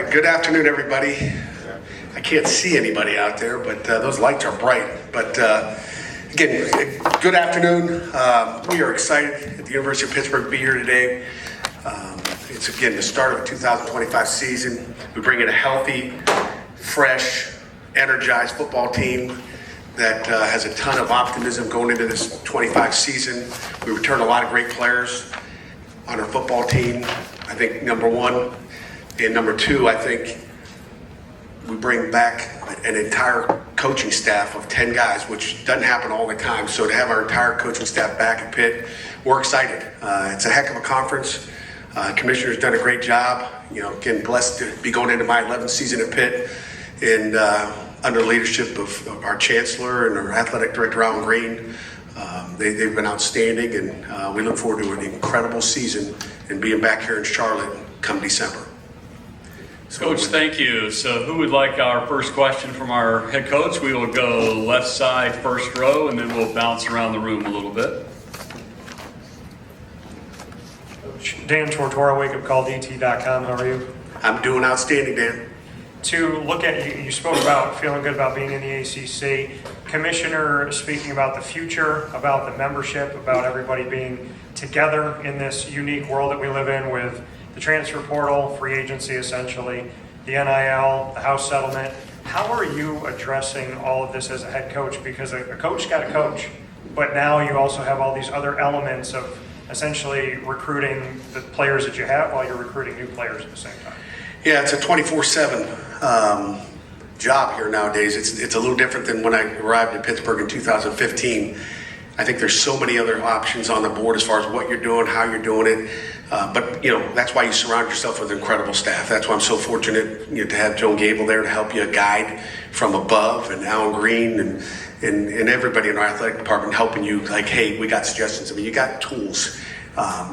right, good afternoon, everybody. I can't see anybody out there, but those lights are bright. But again, good afternoon. We are excited at the University of Pittsburgh to be here today. It's, again, the start of the 2025 season. We bring in a healthy, fresh, energized football team that has a ton of optimism going into this 25 season. We return a lot of great players on our football team. I think number one, and number two, I think we bring back an entire coaching staff of 10 guys, which doesn't happen all the time. So to have our entire coaching staff back at Pitt, we're excited. It's a heck of a conference. Commissioner's done a great job. You know, again, blessed to be going into my 11th season at Pitt, and under the leadership of our chancellor and our athletic director, Alan Green. They've been outstanding, and we look forward to an incredible season and being back here in Charlotte come December. So, Coach, thank you. So who would like our first question from our head coach? We will go left side, first row, and then we'll bounce around the room a little bit. Dan Tortora, wakeupcalldt.com. How are you? I'm doing outstanding, Dan. To look at, you spoke about feeling good about being in the ACC. Commissioner speaking about the future, about the membership, about everybody being together in this unique world that we live in with the transfer portal, free agency essentially, the NIL, the house settlement. How are you addressing all of this as a head coach? Because a coach got a coach, but now you also have all these other elements of essentially recruiting the players that you have while you're recruiting new players at the same time. Yeah, it's a 24/7 job here nowadays. It's a little different than when I arrived in Pittsburgh in 2015. I think there's so many other options on the board as far as what you're doing, how you're doing it. But, you know, that's why you surround yourself with incredible staff. That's why I'm so fortunate, you know, to have Joan Gable there to help you guide from above, and Alan Green and everybody in our athletic department helping you, like, hey, we got suggestions. I mean, you got tools.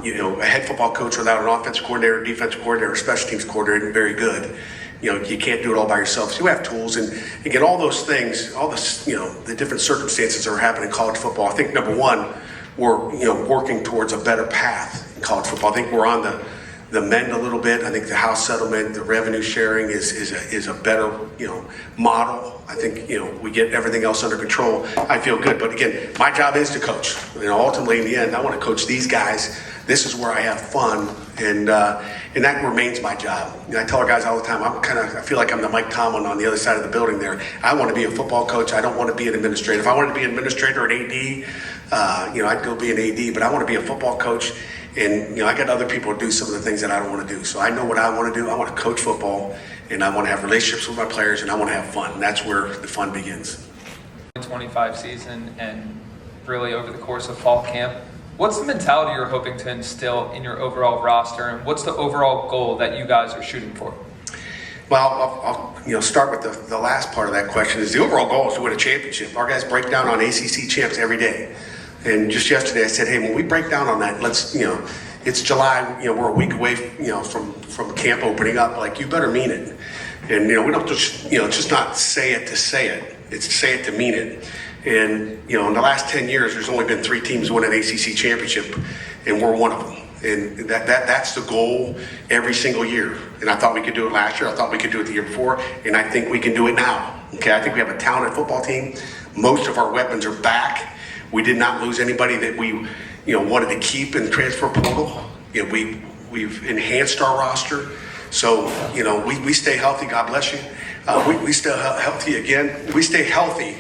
You know, a head football coach without an offensive coordinator, defensive coordinator, or special teams coordinator isn't very good. You know, you can't do it all by yourself. So you have tools, and again, all those things, all this, you know, the different circumstances that are happening in college football. I think number one, we're, you know, working towards a better path in college football. I think we're on the mend a little bit. I think the house settlement, the revenue sharing is a better, you know, model. I think, you know, we get everything else under control. I feel good, but again, my job is to coach. You know, ultimately in the end, I want to coach these guys. This is where I have fun, and that remains my job. You know, I tell our guys all the time, I feel like I'm the Mike Tomlin on the other side of the building there. I want to be a football coach. I don't want to be an administrator. If I wanted to be an administrator or an AD, you know, I'd go be an AD, but I want to be a football coach. And, you know, I got other people to do some of the things that I don't want to do. So I know what I want to do. I want to coach football, and I want to have relationships with my players, and I want to have fun. And that's where the fun begins. 2025 season and really over the course of fall camp, what's the mentality you're hoping to instill in your overall roster, and what's the overall goal that you guys are shooting for? Well, I'll you know, start with the last part of that question. Is the overall goal is to win a championship. Our guys break down on ACC champs every day. And just yesterday I said, hey, when we break down on that, let's, you know, it's July, you know, we're a week away, you know, from camp opening up. Like, you better mean it. And, you know, we don't just, you know, just not say it to say it. It's to say it to mean it. And, you know, in the last 10 years, there's only been 3 teams win an ACC championship, and we're one of them. And that's the goal every single year. And I thought we could do it last year. I thought we could do it the year before. And I think we can do it now. Okay, I think we have a talented football team. Most of our weapons are back. We did not lose anybody that we, you know, wanted to keep in the transfer portal. You know, we've enhanced our roster. So, you know, we stay healthy. God bless you. We stay healthy again. We stay healthy.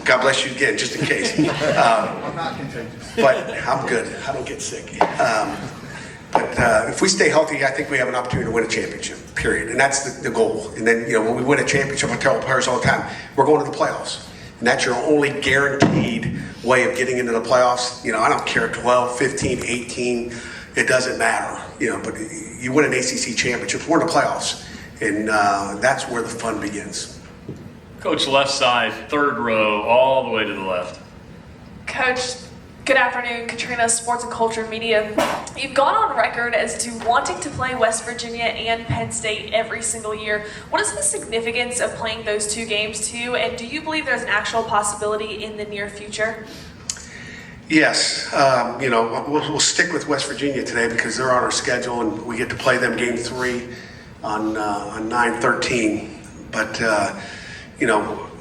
God bless you again, just in case. I'm not contagious. But I'm good. I don't get sick. But if we stay healthy, I think we have an opportunity to win a championship, period. And that's the goal. And then, you know, when we win a championship, I tell players all the time, we're going to the playoffs. And that's your only guaranteed way of getting into the playoffs. You know, I don't care, 12, 15, 18, it doesn't matter. You know, but you win an ACC championship, we're in the playoffs. And that's where the fun begins. Coach, left side, third row, all the way to the left. Coach, good afternoon. Katrina, Sports and Culture Media. You've gone on record as to wanting to play West Virginia and Penn State every single year. What is the significance of playing those 2 games too? And do you believe there's an actual possibility in the near future? Yes, you know, we'll stick with West Virginia today because they're on our schedule, and we get to play them game 3. on 9/13. But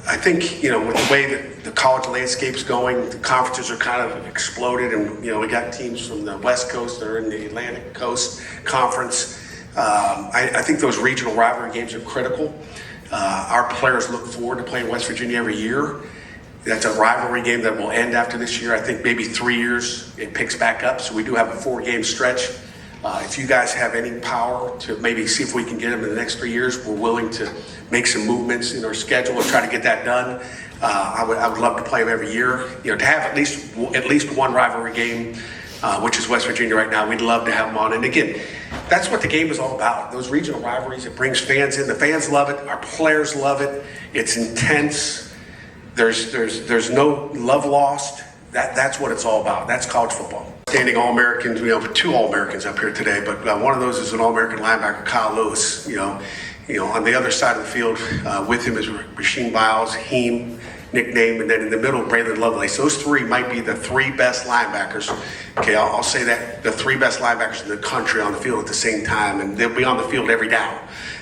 I think with the way that the college landscape's going, the conferences are kind of exploded, and we got teams from the West Coast that are in the Atlantic Coast Conference. I think those regional rivalry games are critical. Our players look forward to playing West Virginia every year. That's a rivalry game that will end after this year. I think maybe 3 years it picks back up. So we do have a 4-game stretch. If you guys have any power to maybe see if we can get them in the next 3 years, we're willing to make some movements in our schedule and try to get that done. I would love to play them every year. To have at least one rivalry game, which is West Virginia right now. We'd love to have them on. And again, that's what the game is all about. Those regional rivalries, it brings fans in. The fans love it. Our players love it. It's intense. There's no love lost. That's what it's all about. That's college football. Standing All-Americans, we have 2 All-Americans up here today, but one of those is an All-American linebacker, Kyle Lewis. On the other side of the field with him is Rasheem Biles, Heem, nickname, and then in the middle, Braylon Lovelace. Those 3 might be the 3 best linebackers. Okay, I'll say that, the 3 best linebackers in the country on the field at the same time, and they'll be on the field every down.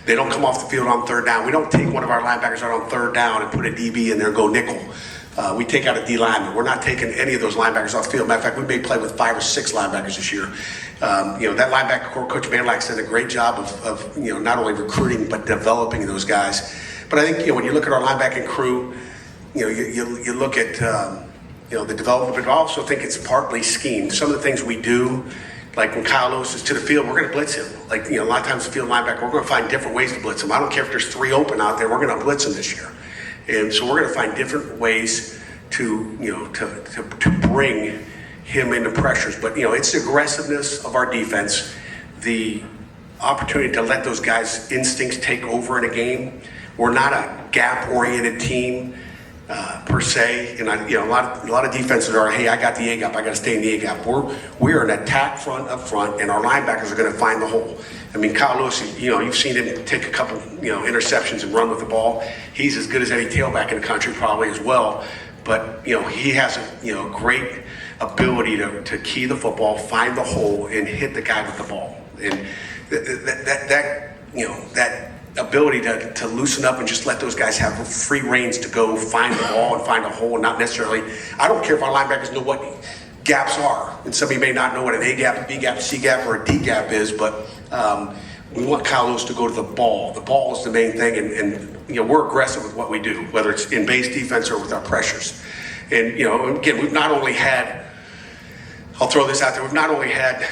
They don't come off the field on 3rd down. We don't take one of our linebackers out on 3rd down and put a DB in there and go nickel. We take out a D lineman. We're not taking any of those linebackers off the field. Matter of fact, we may play with 5 or 6 linebackers this year. That linebacker core, Coach Manlack's done a great job of not only recruiting but developing those guys. But I think when you look at our linebacking crew, you look at the development, but I also think it's partly scheme. Some of the things we do, like when Kyle Lewis is to the field, we're going to blitz him. A lot of times the field linebacker, we're going to find different ways to blitz him. I don't care if there's 3 open out there, we're going to blitz him this year. And so we're going to find different ways to bring him into pressures. But it's the aggressiveness of our defense, the opportunity to let those guys' instincts take over in a game. We're not a gap-oriented team per se, and a lot of defenses are, hey, I got the A gap, I got to stay in the A gap. We're an attack front up front, and our linebackers are going to find the hole. I mean, Kyle Lewis, you've seen him take a couple, interceptions and run with the ball. He's as good as any tailback in the country probably as well. But he has a great ability to key the football, find the hole, and hit the guy with the ball. And that ability to loosen up and just let those guys have free reins to go find the ball and find a hole, and not necessarily. I don't care if our linebackers know what gaps are, and somebody may not know what an A gap, a B gap, C gap, or a D gap is, but we want Kyle Lewis to go to the ball. The ball is the main thing, and we're aggressive with what we do, whether it's in base defense or with our pressures. And again, we've not only had, I'll throw this out there, we've not only had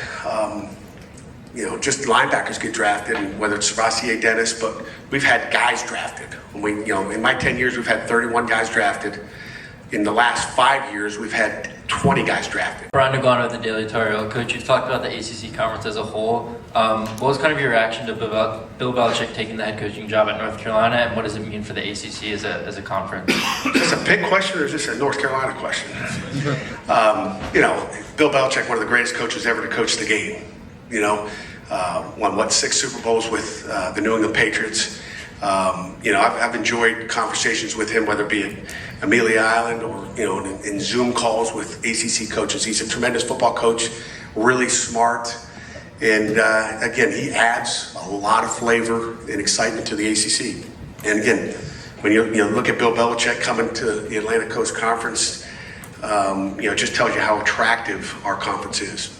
just linebackers get drafted, and whether it's Sebastian Dennis, but we've had guys drafted. In my 10 years, we've had 31 guys drafted. In the last 5 years, we've had 20 guys drafted. Brian Nagano with the Daily Tar. Coach, you've talked about the ACC conference as a whole. What was kind of your reaction to Bill Belichick taking the head coaching job at North Carolina, and what does it mean for the ACC as a conference? Is this a big question, or is this a North Carolina question? Bill Belichick, one of the greatest coaches ever to coach the game. Won 6 Super Bowls with the New England Patriots. I've enjoyed conversations with him, whether it be at Amelia Island or in Zoom calls with ACC coaches. He's a tremendous football coach, really smart, and again, he adds a lot of flavor and excitement to the ACC. And again, when you look at Bill Belichick coming to the Atlantic Coast Conference, it just tells you how attractive our conference is.